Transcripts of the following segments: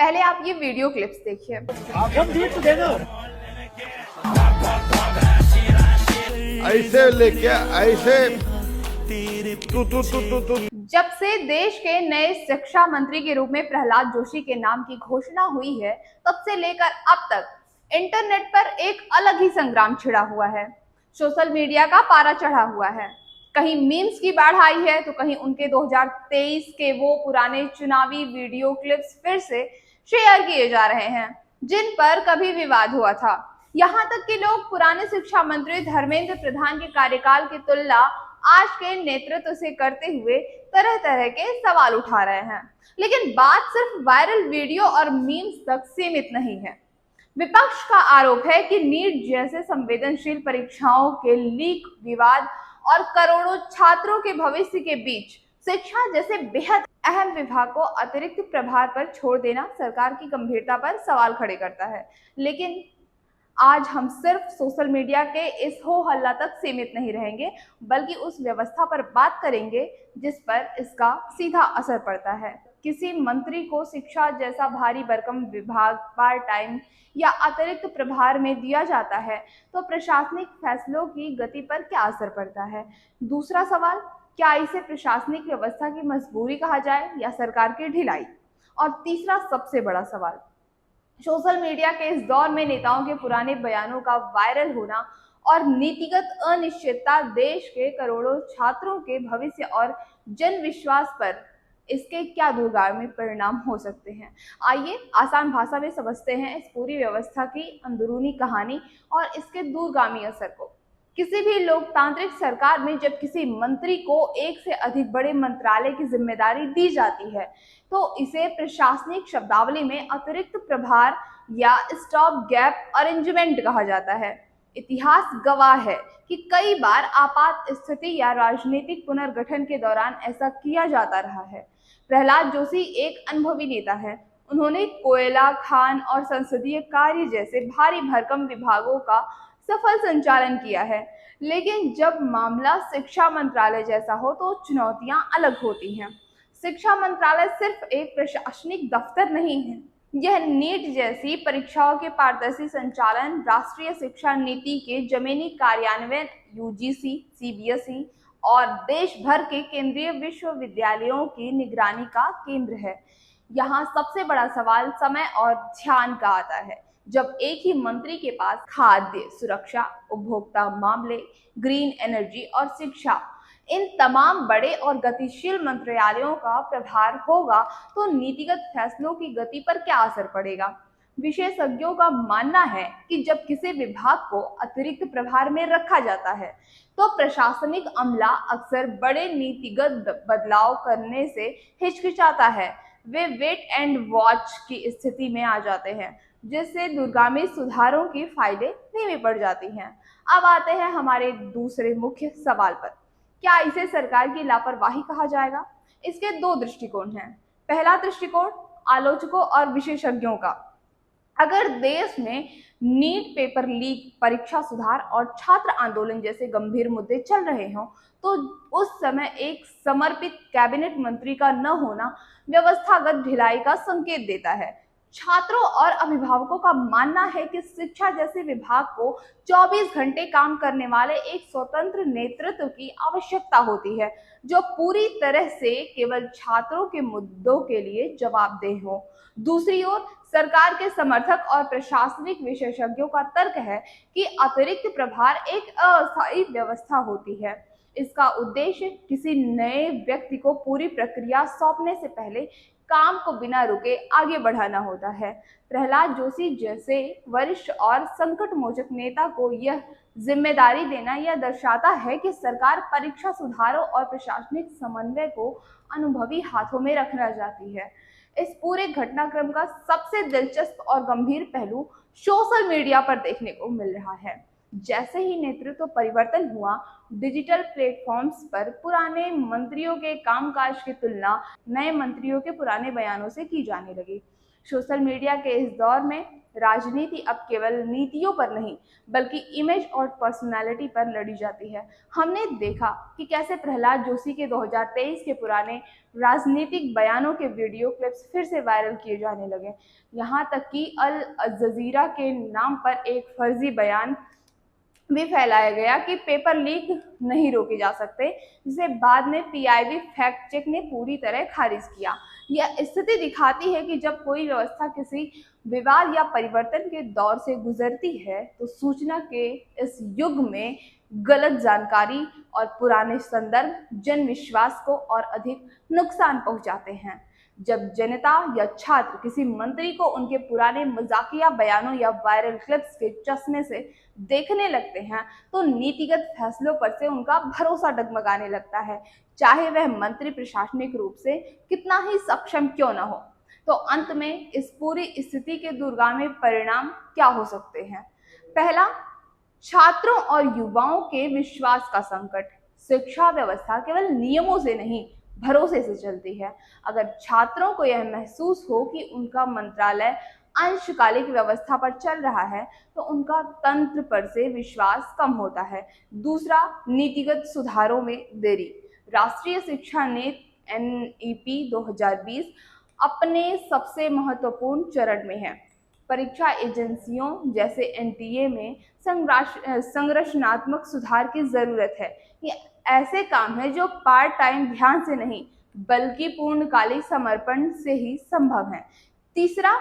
पहले आप ये वीडियो क्लिप्स देखिए। ऐसे लेके ऐसे जब से देश के नए शिक्षा मंत्री के रूप में प्रहलाद जोशी के नाम की घोषणा हुई है, तब से लेकर अब तक इंटरनेट पर एक अलग ही संग्राम छिड़ा हुआ है। सोशल मीडिया का पारा चढ़ा हुआ है। कहीं मीम्स की बाढ़ आई है, तो कहीं उनके 2023 के वो पुराने चुनावी वीडियो क्लिप्स फिर से शेयर किए जा रहे हैं, जिन पर कभी विवाद हुआ था। यहाँ तक कि लोग पुराने शिक्षा मंत्री धर्मेंद्र प्रधान के कार्यकाल की तुलना आज के नेतृत्व से करते हुए तरह तरह के सवाल उठा रहे हैं। लेकिन बात सिर्फ वायरल वीडियो और मीम्स तक सीमित नहीं है। विपक्ष का आरोप है कि नीट जैसे संवेदनशील परीक्षाओं के लीक विवाद और करोड़ों छात्रों के भविष्य के बीच शिक्षा जैसे बेहद अहम विभाग को अतिरिक्त प्रभार पर छोड़ देना सरकार की गंभीरता पर सवाल खड़े करता है। लेकिन आज हम सिर्फ सोशल मीडिया के इस हो हल्ला तक सीमित नहीं रहेंगे, बल्कि उस व्यवस्था पर बात करेंगे जिस पर इसका सीधा असर पड़ता है। किसी मंत्री को शिक्षा जैसा भारी भरकम विभाग पार्ट टाइम या अतिरिक्त प्रभार में दिया जाता है, तो प्रशासनिक फैसलों की गति पर क्या असर पड़ता है? दूसरा सवाल, क्या इसे प्रशासनिक व्यवस्था की मजबूरी कहा जाए या सरकार की ढिलाई? और तीसरा सबसे बड़ा सवाल, सोशल मीडिया के इस दौर में नेताओं के पुराने बयानों का वायरल होना और नीतिगत अनिश्चितता देश के करोड़ों छात्रों के भविष्य और जन विश्वास पर इसके क्या दूरगामी परिणाम हो सकते हैं। आइए आसान भाषा में समझते हैं इस पूरी व्यवस्था की अंदरूनी कहानी और इसके दूरगामी असर को। किसी भी लोकतांत्रिक सरकार में जब किसी मंत्री को एक से अधिक बड़े मंत्रालय की जिम्मेदारी दी जाती है, तो इसे प्रशासनिक शब्दावली में अतिरिक्त प्रभार या स्टॉप गैप अरेंजमेंट कहा जाता है। इतिहास गवाह है कि कई बार आपात स्थिति या राजनीतिक पुनर्गठन के दौरान ऐसा किया जाता रहा है। प्रहलाद जोशी एक अनुभवी नेता है। उन्होंने कोयला, खान और संसदीय कार्य जैसे भारी भरकम विभागों का सफल संचालन किया है। लेकिन जब मामला शिक्षा मंत्रालय जैसा हो, तो चुनौतियां अलग होती हैं। शिक्षा मंत्रालय सिर्फ एक प्रशासनिक दफ्तर नहीं है, यह नीट जैसी परीक्षाओं के पारदर्शी संचालन, राष्ट्रीय शिक्षा नीति के जमीनी कार्यान्वयन, यूजीसी, सीबीएसई और देश भर के केंद्रीय विश्वविद्यालयों की निगरानी का केंद्र है। यहाँ सबसे बड़ा सवाल समय और ध्यान का आता है। जब एक ही मंत्री के पास खाद्य सुरक्षा, उपभोक्ता मामले, ग्रीन एनर्जी और शिक्षा, इन तमाम बड़े और गतिशील मंत्रालयों का प्रभार होगा, तो नीतिगत फैसलों की गति पर क्या असर पड़ेगा? विशेषज्ञों का मानना है कि जब किसी विभाग को अतिरिक्त प्रभार में रखा जाता है, तो प्रशासनिक अमला अक्सर बड़े नीतिगत बदलाव करने से हिचकिचाता है। वे वेट एंड वॉच की स्थिति में आ जाते हैं, जिससे दूरगामी सुधारों की फायदे धीमी पड़ जाती हैं। अब आते हैं हमारे दूसरे मुख्य सवाल पर, क्या इसे सरकार की लापरवाही कहा जाएगा? इसके दो दृष्टिकोण हैं। पहला दृष्टिकोण आलोचकों और विशेषज्ञों का। अगर देश में नीट पेपर लीक, परीक्षा सुधार और छात्र आंदोलन जैसे गंभीर मुद्दे चल रहे हों, तो उस समय एक समर्पित कैबिनेट मंत्री का न होना व्यवस्थागत ढिलाई का संकेत देता है। छात्रों और अभिभावकों का मानना है कि शिक्षा जैसे विभाग को 24 घंटे काम करने वाले एक स्वतंत्र नेतृत्व की आवश्यकता होती है, जो पूरी तरह से केवल छात्रों के मुद्दों के लिए जवाबदेह हो। दूसरी ओर सरकार के समर्थक और प्रशासनिक विशेषज्ञों का तर्क है कि अतिरिक्त प्रभार एक अस्थायी व्यवस्था होती है। इसका उद्देश्य किसी नए व्यक्ति को पूरी प्रक्रिया सौंपने से पहले काम को बिना रुके आगे बढ़ाना होता है। प्रहलाद जोशी जैसे वरिष्ठ और संकट मोचक नेता को यह जिम्मेदारी देना यह दर्शाता है कि सरकार परीक्षा सुधारों और प्रशासनिक समन्वय को अनुभवी हाथों में रखना चाहती है। इस पूरे घटनाक्रम का सबसे दिलचस्प और गंभीर पहलू सोशल मीडिया पर देखने को मिल रहा है। जैसे ही नेतृत्व परिवर्तन हुआ, डिजिटल प्लेटफॉर्म्स पर पुराने मंत्रियों के कामकाज की तुलना नए मंत्रियों के पुराने बयानों से की जाने लगी। सोशल मीडिया के इस दौर में राजनीति अब केवल नीतियों पर नहीं बल्कि इमेज और पर्सनालिटी पर लड़ी जाती है। हमने देखा कि कैसे प्रहलाद जोशी के 2023 के पुराने राजनीतिक बयानों के वीडियो क्लिप्स फिर से वायरल किए जाने लगे। यहाँ तक कि अल जजीरा के नाम पर एक फर्जी बयान भी फैलाया गया कि पेपर लीक नहीं रोके जा सकते, जिसे बाद में पीआईबी फैक्ट चेक ने पूरी तरह खारिज किया। यह स्थिति दिखाती है कि जब कोई व्यवस्था किसी विवाद या परिवर्तन के दौर से गुजरती है तो सूचना के इस युग में गलत जानकारी और पुराने संदर्भ जन विश्वास को और अधिक नुकसान पहुंचाते हैं। जब जनता या छात्र किसी मंत्री को उनके पुराने मजाकिया बयानों या वायरल क्लिप्स के चश्मे से देखने लगते हैं तो नीतिगत फैसलों पर से उनका भरोसा डगमगाने लगता है, चाहे वह मंत्री प्रशासनिक रूप से कितना ही सक्षम क्यों न हो। तो अंत में इस पूरी स्थिति के दूरगामी परिणाम क्या हो सकते हैं? पहला, छात्रों और युवाओं के विश्वास का संकट। शिक्षा व्यवस्था केवल नियमों से नहीं भरोसे से चलती है। अगर छात्रों को यह महसूस हो कि उनका मंत्रालय अंशकालिक व्यवस्था पर चल रहा है तो उनका तंत्र पर से विश्वास कम होता है। दूसरा, नीतिगत सुधारों में देरी। राष्ट्रीय शिक्षा नीति NEP 2020 अपने सबसे महत्वपूर्ण चरण में है। परीक्षा एजेंसियों जैसे NTA में संरचनात्मक सुधार की जरूरत है। ये ऐसे काम है जो पार्ट टाइम ध्यान से नहीं बल्कि पूर्णकालिक समर्पण से ही संभव है। तीसरा,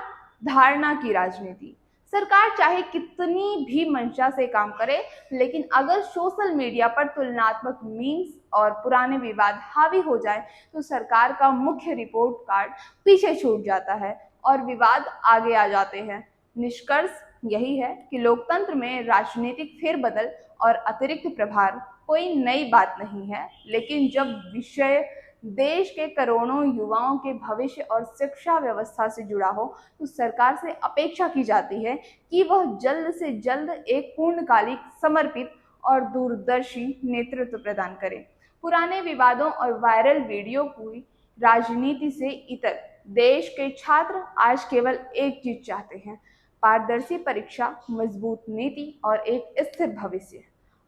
धारणा की राजनीति। सरकार चाहे कितनी भी मंशा से काम करे, लेकिन अगर सोशल मीडिया पर तुलनात्मक मीम्स और पुराने विवाद हावी हो जाए तो सरकार का मुख्य रिपोर्ट कार्ड पीछे छूट जाता है और विवाद आगे आ जाते हैं। निष्कर्ष यही है कि लोकतंत्र में राजनीतिक फेरबदल और अतिरिक्त प्रभार कोई नई बात नहीं है, लेकिन जब विषय देश के करोड़ों युवाओं के भविष्य और शिक्षा व्यवस्था से जुड़ा हो तो सरकार से अपेक्षा की जाती है कि वह जल्द से जल्द एक पूर्णकालिक, समर्पित और दूरदर्शी नेतृत्व प्रदान करे। पुराने विवादों और वायरल वीडियो की राजनीति से इतर देश के छात्र आज केवल एक चीज चाहते हैं: पारदर्शी परीक्षा, मजबूत नीति और एक स्थिर भविष्य।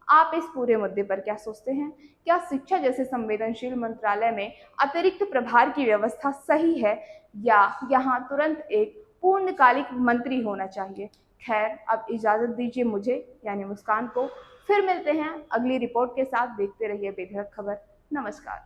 आप इस पूरे मुद्दे पर क्या सोचते हैं? क्या शिक्षा जैसे संवेदनशील मंत्रालय में अतिरिक्त प्रभार की व्यवस्था सही है या यहाँ तुरंत एक पूर्णकालिक मंत्री होना चाहिए? खैर, अब इजाजत दीजिए मुझे यानी मुस्कान को। फिर मिलते हैं अगली रिपोर्ट के साथ। देखते रहिए बेधड़क खबर। नमस्कार।